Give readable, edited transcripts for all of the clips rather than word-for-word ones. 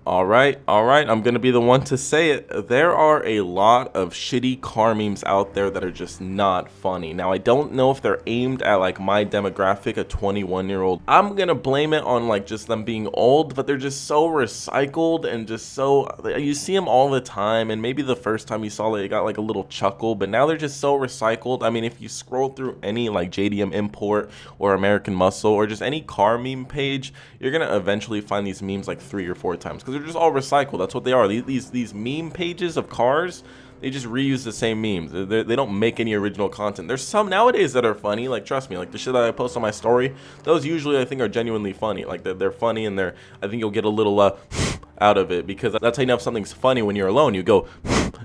All right, I'm gonna be the one to say it. There are a lot of shitty car memes out there that are just not funny. Now, I don't know if they're aimed at like my demographic, a 21-year-old. I'm gonna blame it on like just them being old, but they're just so recycled and just so, you see them all the time, and maybe the first time you saw it, it got like a little chuckle, but now they're just so recycled. I mean, if you scroll through any like JDM Import or American Muscle or just any car meme page, you're gonna eventually find these memes like 3 or 4 times because they're just all recycled. That's what they are. These meme pages of cars, they just reuse the same memes. They don't make any original content. There's some nowadays that are funny, like trust me, like the shit that I post on my story, those usually I think are genuinely funny. Like they're funny, and I think you'll get a little out of it, because that's how you know if something's funny. When you're alone, you go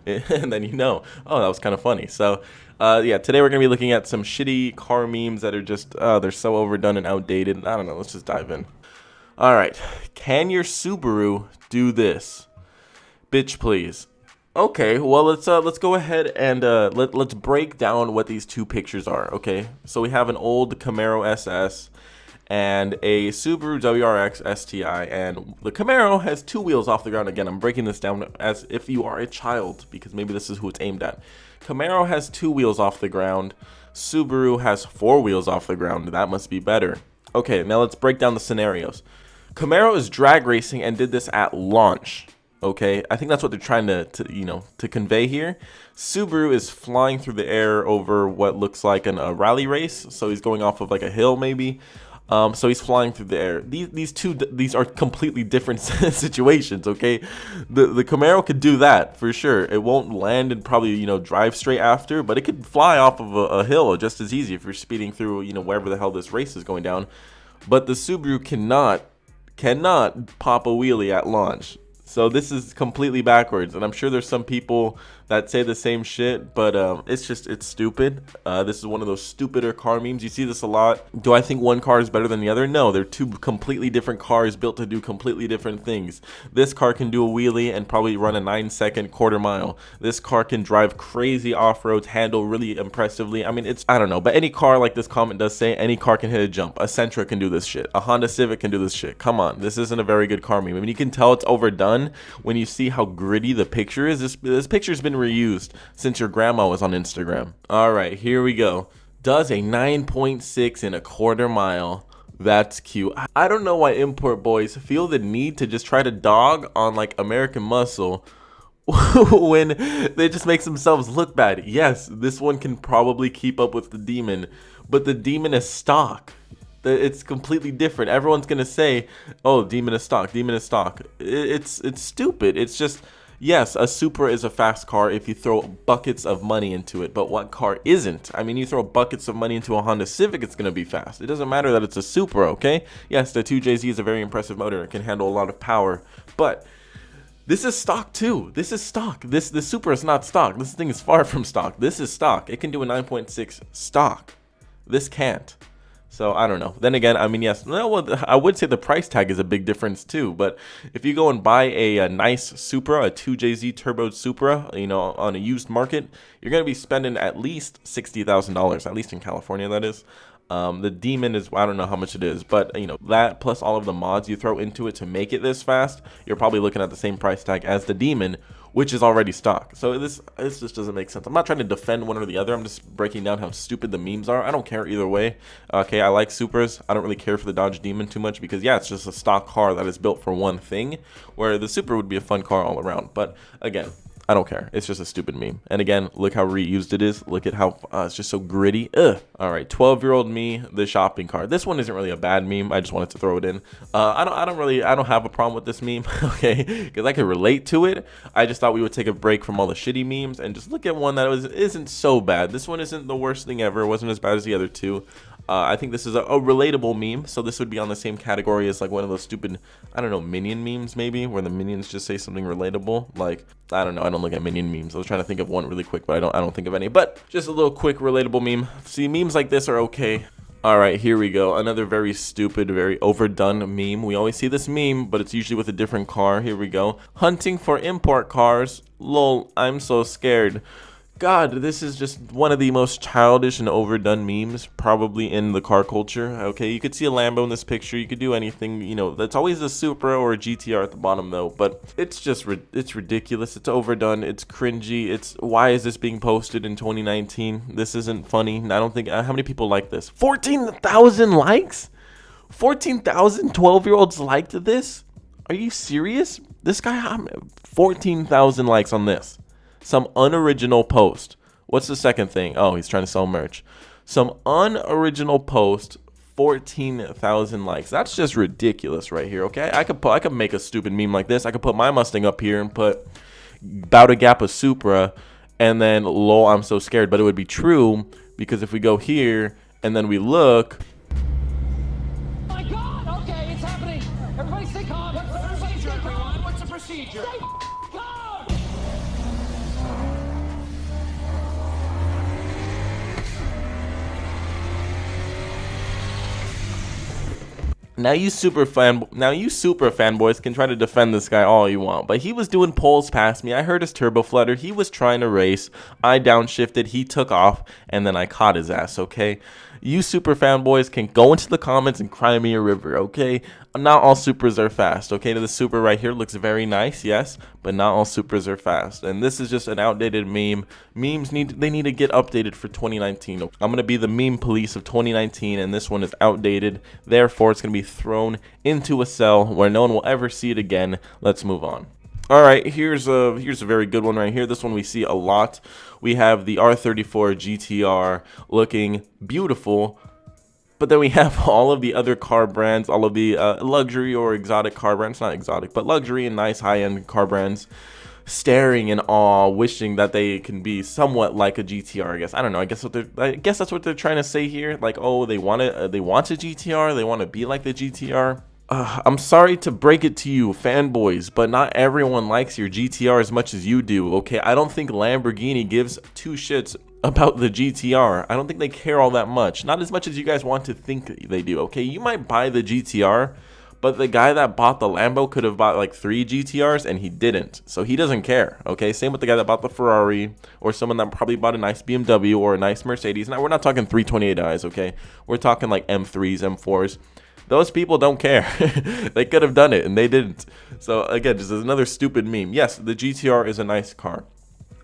and then you know, oh, that was kind of funny. So yeah, today we're gonna be looking at some shitty car memes that are just they're so overdone and outdated. I don't know, let's just dive in. All right, can your Subaru do this? Bitch, please. Okay, well let's go ahead and let's break down what these two pictures are. Okay, so we have an old Camaro SS and a Subaru WRX STI, and the Camaro has 2 wheels off the ground. Again, I'm breaking this down as if you are a child, because maybe this is who it's aimed at. Camaro has 2 wheels off the ground. Subaru has 4 wheels off the ground. That must be better. Okay, now let's break down the scenarios. Camaro is drag racing and did this at launch. Okay, I think that's what they're trying to convey here. Subaru is flying through the air over what looks like a rally race. So he's going off of like a hill maybe. So he's flying through the air. These are completely different situations. Okay, the Camaro could do that for sure. It won't land and probably drive straight after, but it could fly off of a hill just as easy if you're speeding through wherever the hell this race is going down. But the Subaru cannot pop a wheelie at launch. So this is completely backwards, and I'm sure there's some people that say the same shit, but it's stupid. This is one of those stupider car memes. You see this a lot. Do I think one car is better than the other? No, they're 2 completely different cars built to do completely different things. This car can do a wheelie and probably run a 9-second quarter mile. This car can drive crazy off-roads, handle really impressively. I mean, I don't know, but any car, like this comment does say, any car can hit a jump. A Sentra can do this shit. A Honda Civic can do this shit. Come on, this isn't a very good car meme. I mean, you can tell it's overdone when you see how gritty the picture is. This picture's been reused since your grandma was on Instagram. All right, here we go. Does a 9.6 in a quarter mile. That's cute. I don't know why import boys feel the need to just try to dog on like American Muscle when they just makes themselves look bad. Yes, this one can probably keep up with the Demon, but the Demon is stock. It's completely different. Everyone's gonna say, "Oh, Demon is stock. Demon is stock." It's stupid. It's just, yes, a Supra is a fast car if you throw buckets of money into it. But what car isn't? I mean, you throw buckets of money into a Honda Civic, it's gonna be fast. It doesn't matter that it's a Supra, okay? Yes, the 2JZ is a very impressive motor. It can handle a lot of power, but this is stock too. This is stock. The Supra is not stock. This thing is far from stock. This is stock. It can do a 9.6 stock. This can't. So I don't know. Then again, I mean, yes, well, I would say the price tag is a big difference too. But if you go and buy a nice Supra, a 2JZ turboed Supra, on a used market, you're gonna be spending at least $60,000, at least in California, that is. The Demon is, I don't know how much it is, but that plus all of the mods you throw into it to make it this fast, you're probably looking at the same price tag as the Demon, which is already stock. So this just doesn't make sense. I'm not trying to defend one or the other. I'm just breaking down how stupid the memes are. I don't care either way. Okay, I like Supras. I don't really care for the Dodge Demon too much because, yeah, it's just a stock car that is built for one thing, where the Supra would be a fun car all around. But again, I don't care. It's just a stupid meme. And again, look how reused it is. Look at how it's just so gritty. Ugh. All right, 12-year-old me, the shopping cart. This one isn't really a bad meme. I just wanted to throw it in. I don't have a problem with this meme, okay? Because I can relate to it. I just thought we would take a break from all the shitty memes and just look at one that isn't so bad. This one isn't the worst thing ever. It wasn't as bad as the other two. I think this is a relatable meme, so this would be on the same category as like one of those stupid, I don't know, Minion memes maybe, where the minions just say something relatable. Like, I don't know, I don't look at Minion memes. I was trying to think of one really quick, but I don't think of any. But just a little quick relatable meme. See, memes like this are okay. All right, here we go. Another very stupid, very overdone meme. We always see this meme, but it's usually with a different car. Here we go. Hunting for import cars. Lol, I'm so scared. God, this is just one of the most childish and overdone memes probably in the car culture. Okay, you could see a Lambo in this picture. You could do anything, you know. That's always a Supra or a GTR at the bottom though. But it's just it's ridiculous. It's overdone. It's cringy. It's why is this being posted in 2019? This isn't funny. I don't think how many people like this? 14,000 likes? 14,000 12-year-olds liked this? Are you serious? This guy 14,000 likes on this. Some unoriginal post. What's the second thing? Oh, he's trying to sell merch. Some unoriginal post, 14,000 likes. That's just ridiculous right here, okay? I could make a stupid meme like this. I could put my Mustang up here and put bout to gap a Supra and then lol, I'm so scared. But it would be true because if we go here and then we look. My God, okay, it's happening. Everybody stay calm. What's the procedure, everyone? What's the procedure? Stay calm. Now you super fanboys can try to defend this guy all you want, but he was doing poles past me. I heard his turbo flutter. He was trying to race. I downshifted. He took off, and then I caught his ass. Okay, you super fanboys can go into the comments and cry me a river. Okay, not all Supras are fast. Okay, the Supra right here looks very nice, yes, but not all Supras are fast. And this is just an outdated meme. Memes need to get updated for 2019. I'm gonna be the meme police of 2019, and this one is outdated. Therefore, it's gonna be thrown into a cell where no one will ever see it again. Let's move on. All right, here's a very good one right here. This one we see a lot. We have the R34 GTR looking beautiful, but then we have all of the other car brands, all of the luxury or exotic car brands, not exotic, but luxury and nice high-end car brands staring in awe, wishing that they can be somewhat like a GTR. I guess I don't know. I guess that's what they're trying to say here. Like, oh, they want a GTR. They want to be like the GTR. I'm sorry to break it to you, fanboys, but not everyone likes your GTR as much as you do. Okay, I don't think Lamborghini gives two shits about the GTR. I don't think they care all that much. Not as much as you guys want to think they do. Okay, you might buy the GTR, but the guy that bought the Lambo could have bought like 3 GTRs and he didn't. So he doesn't care. Okay, same with the guy that bought the Ferrari or someone that probably bought a nice BMW or a nice Mercedes. Now, we're not talking 328i's, okay? We're talking like M3s, M4s. Those people don't care. They could have done it and they didn't. So again, just another stupid meme. Yes, the GTR is a nice car.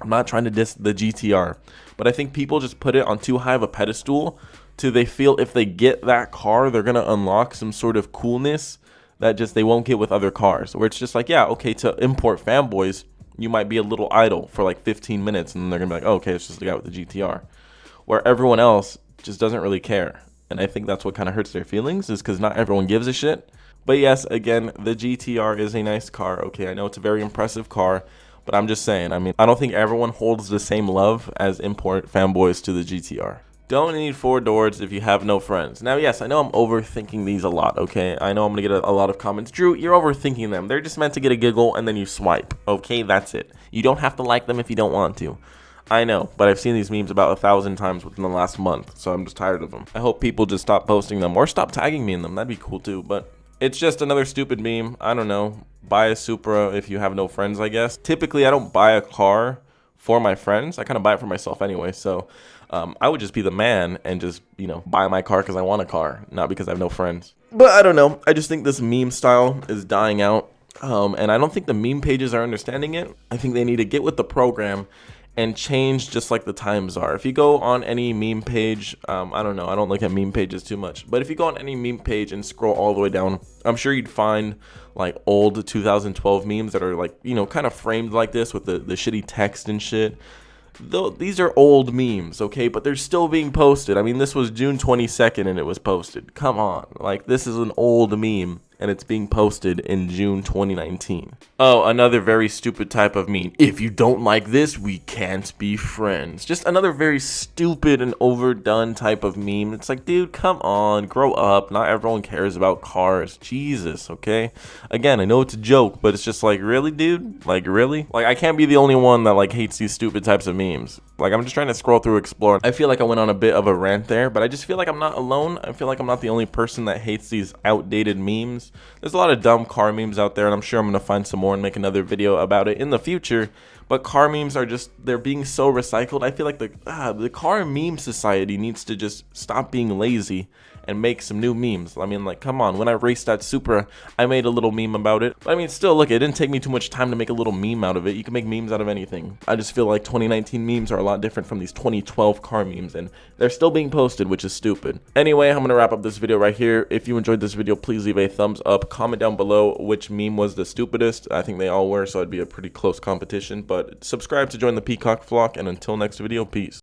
I'm not trying to diss the GTR, but I think people just put it on too high of a pedestal to they feel if they get that car, they're going to unlock some sort of coolness that just they won't get with other cars. Where it's just like, yeah, okay, to import fanboys, you might be a little idle for like 15 minutes and they're going to be like, oh, okay, it's just the guy with the GTR. Where everyone else just doesn't really care. And I think that's what kind of hurts their feelings is because not everyone gives a shit. But yes, again, the GTR is a nice car. Okay, I know it's a very impressive car, but I'm just saying, I mean, I don't think everyone holds the same love as import fanboys to the GTR. Don't need 4 doors if you have no friends. Now, yes, I know I'm overthinking these a lot, okay? I know I'm going to get a lot of comments. Drew, you're overthinking them. They're just meant to get a giggle and then you swipe, okay? That's it. You don't have to like them if you don't want to. I know, but I've seen these memes about 1,000 times within the last month, so I'm just tired of them. I hope people just stop posting them or stop tagging me in them. That'd be cool too, but it's just another stupid meme. I don't know. Buy a Supra if you have no friends, I guess. Typically, I don't buy a car for my friends. I kind of buy it for myself anyway, so I would just be the man and just, you know, buy my car because I want a car, not because I have no friends. But I don't know. I just think this meme style is dying out, and I don't think the meme pages are understanding it. I think they need to get with the program and change just like the times are. If you go on any meme page, I don't know, I don't look at meme pages too much, but if you go on any meme page and scroll all the way down, I'm sure you'd find like old 2012 memes that are like, you know, kind of framed like this with the shitty text and shit. Though these are old memes, okay, but they're still being posted. I mean, this was June 22nd and it was posted. Come on, like this is an old meme and it's being posted in June 2019. Oh, another very stupid type of meme. If you don't like this, we can't be friends. Just another very stupid and overdone type of meme. It's like, dude, come on, grow up. Not everyone cares about cars. Jesus, okay? Again, I know it's a joke, but it's just like, really, dude? Like, really? Like, I can't be the only one that like hates these stupid types of memes. Like, I'm just trying to scroll through, explore. I feel like I went on a bit of a rant there, but I just feel like I'm not alone. I feel like I'm not the only person that hates these outdated memes. there's a lot of dumb car memes out there, and I'm sure I'm gonna find some more and make another video about it in the future. But car memes are just, they're being so recycled. I feel like the car meme society needs to just stop being lazy and make some new memes. I mean, like, come on. When I raced that Supra, I made a little meme about it. But I mean, still, look, it didn't take me too much time to make a little meme out of it. You can make memes out of anything. I just feel like 2019 memes are a lot different from these 2012 car memes, and they're still being posted, which is stupid. Anyway, I'm gonna wrap up this video right here. If you enjoyed this video, please leave a thumbs up. Comment down below which meme was the stupidest. I think they all were, so it'd be a pretty close competition. But subscribe to join the Peacock flock, and until next video, peace.